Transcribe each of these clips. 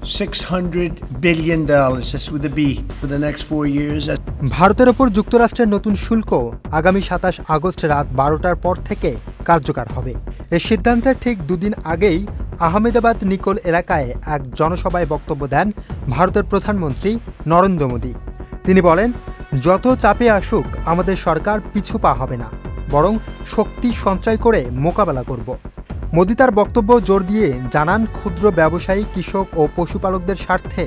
$600 billion, that's with a B, for the next 4 years. ভারতের ওপর যুক্তরাষ্ট্রের নতুন শুল্ক আগামী 27 আগস্ট রাত 12টার পর থেকে কার্যকর হবে। এই সিদ্ধান্তের ঠিক দুদিন আগেই আহমেদাবাদ নিকোল এলাকায় এক জনসভায় বক্তব্য দেন ভারতের প্রধানমন্ত্রী নরেন্দ্র মোদী। তিনি বলেন, যত চাপে আসুক আমাদের সরকার পিছু পা হবে না, বরং শক্তি সঞ্চয় করে মোকাবেলা করব। মোদী তার বক্তব্য জোর দিয়ে জানান, ক্ষুদ্র ব্যবসায়ী, কৃষক ও পশুপালকদের স্বার্থে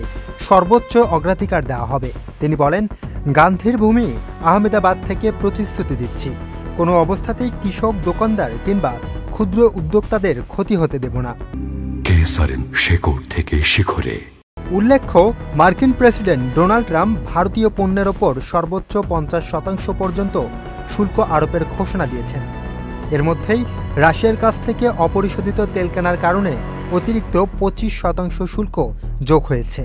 সর্বোচ্চ অগ্রাধিকার দেওয়া হবে। তিনি বলেন, গান্ধীর ভূমি আহমেদাবাদ থেকে প্রতিশ্রুতি দিচ্ছি, কোনো অবস্থাতেই কৃষক, দোকানদার কিংবা ক্ষুদ্র উদ্যোক্তাদের ক্ষতি হতে দেব না। শেকড় থেকে শিখরে। উল্লেখ্য, মার্কিন প্রেসিডেন্ট ডোনাল্ড ট্রাম্প ভারতীয় পণ্যের ওপর সর্বোচ্চ 50% পর্যন্ত শুল্ক আরোপের ঘোষণা দিয়েছেন। এর মধ্যেই রাশিয়ার কাছ থেকে অপরিশোধিত তেল কেনার কারণে অতিরিক্ত 25% শুল্ক যোগ হয়েছে।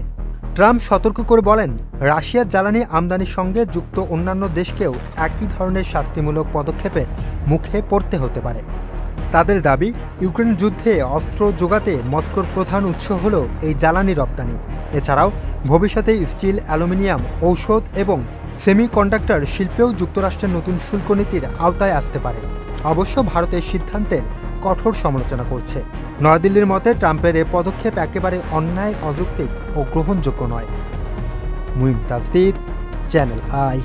ট্রাম্প সতর্ক করে বলেন, রাশিয়ার জ্বালানি আমদানির সঙ্গে যুক্ত অন্যান্য দেশকেও একই ধরনের শাস্তিমূলক পদক্ষেপের মুখে পড়তে হতে পারে। তাদের দাবি, ইউক্রেন যুদ্ধে অস্ত্র যোগাতে মস্কোর প্রধান উৎস হল এই জ্বালানি রপ্তানি। এছাড়াও ভবিষ্যতে স্টিল, অ্যালুমিনিয়াম, ঔষধ এবং সেমিকন্ডাক্টর শিল্পেও যুক্তরাষ্ট্রের নতুন শুল্ক নীতির আওতায় আসতে পারে। অবশ্য ভারতের সিদ্ধান্তের কঠোর সমালোচনা করছে। নয়াদিল্লির মতে ট্রাম্পের এ পদক্ষেপ একেবারে অন্যায়, অযৌক্তিক ও গ্রহণযোগ্য নয়। Muin Tajdid, channel I.